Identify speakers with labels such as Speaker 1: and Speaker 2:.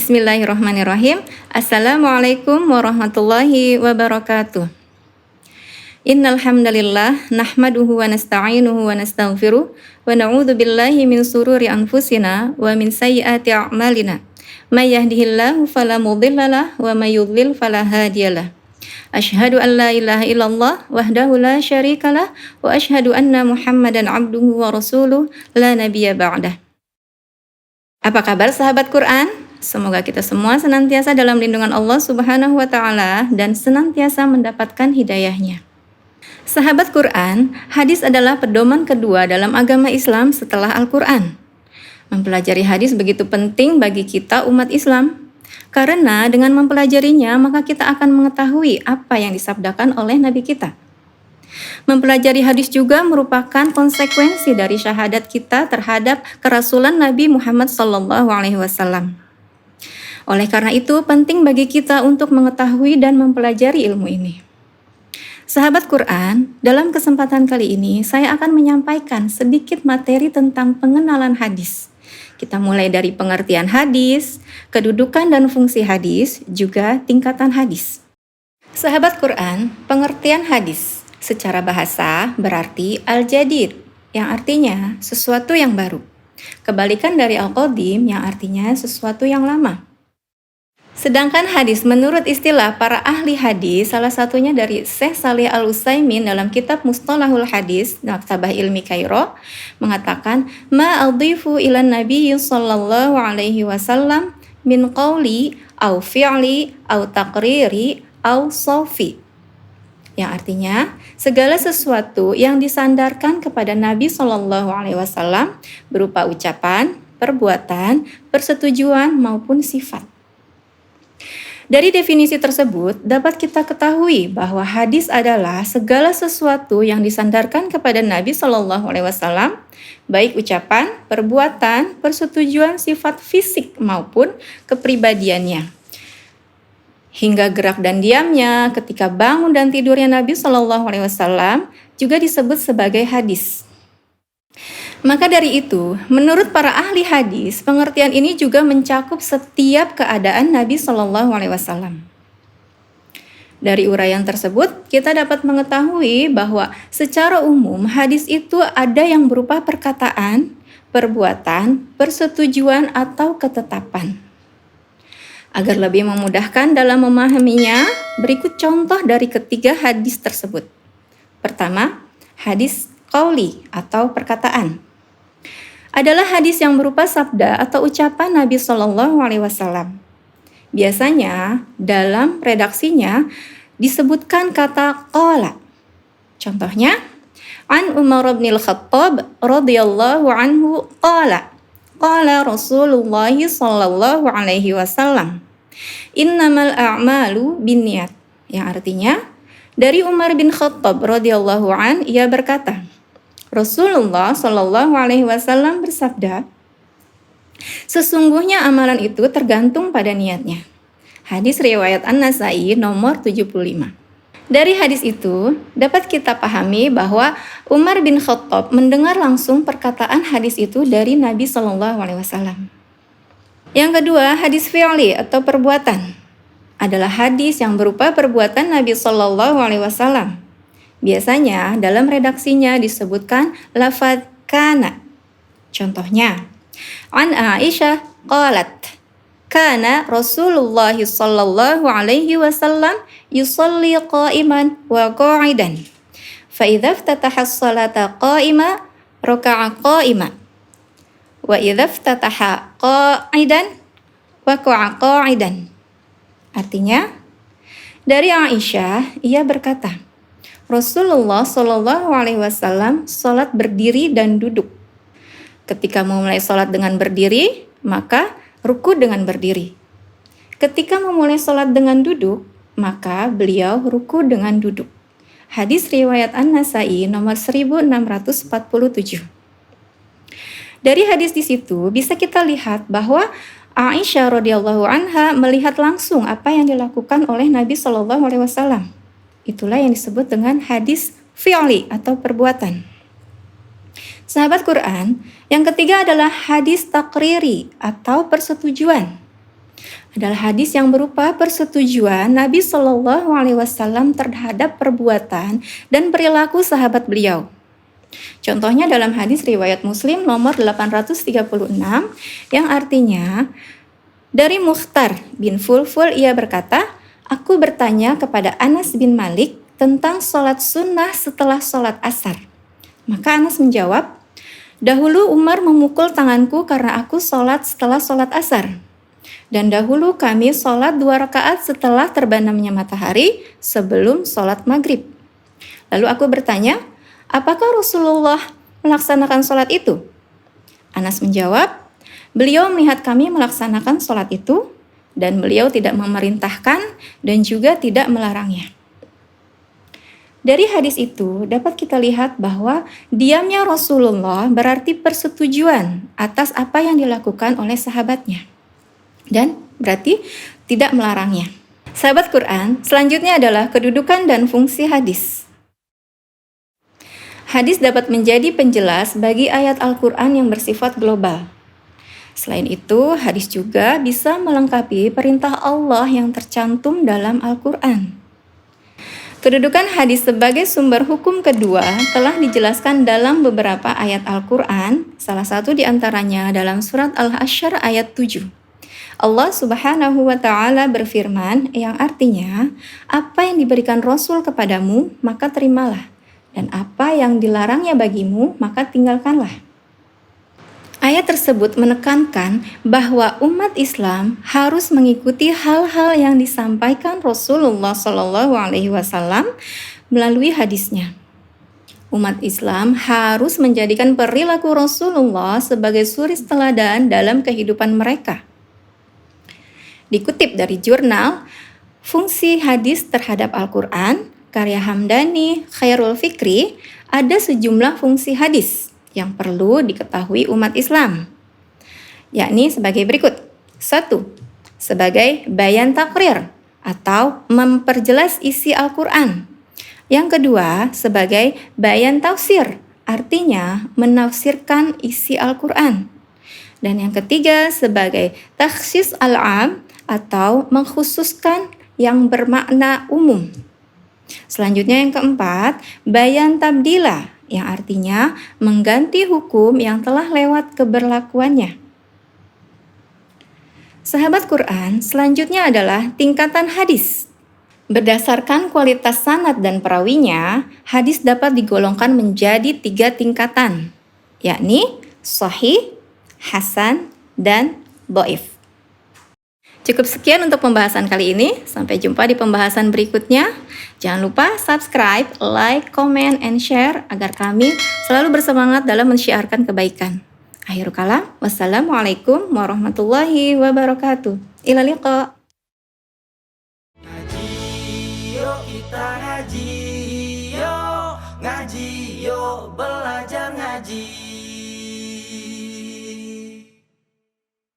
Speaker 1: Bismillahirrahmanirrahim. Assalamualaikum warahmatullahi wabarakatuh. Innal hamdalillah nahmaduhu wa nasta'inuhu wa nastaghfiruh wa na'udzu billahi min sururi anfusina wa min sayyiati a'malina. May yahdihillahu fala mudhillalah wa may yudlil fala hadiyalah. Asyhadu an la ilaha illallah wahdahu la syarikalah wa asyhadu anna Muhammadan abduhu wa rasuluh la nabiyya ba'dah. Apa kabar sahabat Quran? Semoga kita semua senantiasa dalam lindungan Allah Subhanahu wa taala dan senantiasa mendapatkan hidayahnya. Sahabat Quran, hadis adalah pedoman kedua dalam agama Islam setelah Al-Quran. Mempelajari hadis begitu penting bagi kita umat Islam, karena dengan mempelajarinya maka kita akan mengetahui apa yang disabdakan oleh Nabi kita. Mempelajari hadis juga merupakan konsekuensi dari syahadat kita terhadap kerasulan Nabi Muhammad SAW. Oleh karena itu, penting bagi kita untuk mengetahui dan mempelajari ilmu ini. Sahabat Quran, dalam kesempatan kali ini saya akan menyampaikan sedikit materi tentang pengenalan hadis. Kita mulai dari pengertian hadis, kedudukan dan fungsi hadis, juga tingkatan hadis. Sahabat Quran, pengertian hadis secara bahasa berarti al-jadid, yang artinya sesuatu yang baru. Kebalikan dari al-qadim yang artinya sesuatu yang lama. Sedangkan hadis menurut istilah para ahli hadis, salah satunya dari Syekh Shalih Al-Utsaimin dalam kitab Mustalahul Hadis, Maktabah Ilmi Kairo, mengatakan, Ma adhifu ilan nabiyyi sallallahu alaihi wasallam min qawli au fi'li au taqriri au sofi. Yang artinya, segala sesuatu yang disandarkan kepada Nabi Sallallahu Alaihi Wasallam berupa ucapan, perbuatan, persetujuan maupun sifat. Dari definisi tersebut, dapat kita ketahui bahwa hadis adalah segala sesuatu yang disandarkan kepada Nabi Shallallahu Alaihi Wasallam, baik ucapan, perbuatan, persetujuan, sifat fisik maupun kepribadiannya. Hingga gerak dan diamnya, ketika bangun dan tidurnya Nabi Shallallahu Alaihi Wasallam juga disebut sebagai hadis. Maka dari itu, menurut para ahli hadis, pengertian ini juga mencakup setiap keadaan Nabi Shallallahu Alaihi Wasallam. Dari uraian tersebut, kita dapat mengetahui bahwa secara umum hadis itu ada yang berupa perkataan, perbuatan, persetujuan, atau ketetapan. Agar lebih memudahkan dalam memahaminya, berikut contoh dari ketiga hadis tersebut. Pertama, hadis qauli atau perkataan. Adalah hadis yang berupa sabda atau ucapan Nabi Shallallahu Alaihi Wasallam. Biasanya dalam redaksinya disebutkan kata qala. Contohnya, An Umar bin Al-Khattab radhiyallahu anhu qala Rasulullah Shallallahu Alaihi Wasallam, Innamal a'malu binniyat. Yang artinya, dari Umar bin Khattab radhiyallahu an, ia berkata, Rasulullah Shallallahu Alaihi Wasallam bersabda, sesungguhnya amalan itu tergantung pada niatnya. Hadis riwayat An-Nasai nomor 75. Dari hadis itu dapat kita pahami bahwa Umar bin Khattab mendengar langsung perkataan hadis itu dari Nabi Shallallahu Alaihi Wasallam. Yang kedua, hadis fi'li atau perbuatan adalah hadis yang berupa perbuatan Nabi Shallallahu Alaihi Wasallam. Biasanya dalam redaksinya disebutkan lafadz kana. Contohnya, An Aisyah qalat, kana Rasulullah sallallahu alaihi wasallam yusalli qa'iman wa qa'idan. Fa idza iftataha as-salata qa'ima raka'a qa'ima. Wa idza iftataha qa'idan waqa'a qa'idan. Artinya, dari Aisyah ia berkata, Rasulullah Shallallahu Alaihi Wasallam sholat berdiri dan duduk. Ketika memulai sholat dengan berdiri, maka ruku dengan berdiri. Ketika memulai sholat dengan duduk, maka beliau ruku dengan duduk. Hadis riwayat An-Nasai nomor 1647. Dari hadis di situ bisa kita lihat bahwa Aisyah radhiyallahu anha melihat langsung apa yang dilakukan oleh Nabi Shallallahu Alaihi Wasallam. Itulah yang disebut dengan hadis fi'li atau perbuatan. Sahabat Quran, yang ketiga adalah hadis takriri atau persetujuan. adalah hadis yang berupa persetujuan Nabi Shallallahu Alaihi Wasallam terhadap perbuatan dan perilaku sahabat beliau. Contohnya dalam hadis riwayat Muslim nomor 836 yang artinya dari Mukhtar bin Fulful ia berkata, aku bertanya kepada Anas bin Malik tentang sholat sunnah setelah sholat asar. Maka Anas menjawab, dahulu Umar memukul tanganku karena aku sholat setelah sholat asar. Dan dahulu kami sholat 2 rakaat setelah terbenamnya matahari sebelum sholat maghrib. Lalu aku bertanya, apakah Rasulullah melaksanakan sholat itu? Anas menjawab, beliau melihat kami melaksanakan sholat itu dan beliau tidak memerintahkan dan juga tidak melarangnya. Dari hadis itu dapat kita lihat bahwa diamnya Rasulullah berarti persetujuan atas apa yang dilakukan oleh sahabatnya dan berarti tidak melarangnya. Sahabat Quran, selanjutnya adalah kedudukan dan fungsi hadis. Hadis dapat menjadi penjelas bagi ayat Al-Quran yang bersifat global. Selain itu, hadis juga bisa melengkapi perintah Allah yang tercantum dalam Al-Quran. Kedudukan hadis sebagai sumber hukum kedua telah dijelaskan dalam beberapa ayat Al-Quran, salah satu di antaranya dalam surat Al-Hasyr ayat 7. Allah Subhanahu wa Ta'ala berfirman yang artinya, apa yang diberikan Rasul kepadamu, maka terimalah. Dan apa yang dilarangnya bagimu, maka tinggalkanlah. Ayat tersebut menekankan bahwa umat Islam harus mengikuti hal-hal yang disampaikan Rasulullah SAW melalui hadisnya. Umat Islam harus menjadikan perilaku Rasulullah sebagai suri teladan dalam kehidupan mereka. Dikutip dari jurnal Fungsi Hadis Terhadap Al-Quran, karya Hamdani Khairul Fikri, ada sejumlah fungsi hadis yang perlu diketahui umat Islam, yakni sebagai berikut. 1. Sebagai bayan takrir atau memperjelas isi Al-Quran. Yang kedua, sebagai bayan tafsir, artinya menafsirkan isi Al-Quran. Dan yang ketiga, sebagai takhsis al-am atau mengkhususkan yang bermakna umum. Selanjutnya yang keempat, bayan tabdila, yang artinya mengganti hukum yang telah lewat keberlakuannya. Sahabat Quran, selanjutnya adalah tingkatan hadis. Berdasarkan kualitas sanad dan perawinya, hadis dapat digolongkan menjadi 3 tingkatan, yakni sahih, hasan, dan dhaif. Cukup sekian untuk pembahasan kali ini. Sampai jumpa di pembahasan berikutnya. Jangan lupa subscribe, like, comment, and share agar kami selalu bersemangat dalam mensyiarkan kebaikan. Akhirul kalam, wassalamualaikum warahmatullahi wabarakatuh. Ila liqa.
Speaker 2: Ngaji yuk kita ngaji, yuk ngaji, yuk belajar ngaji.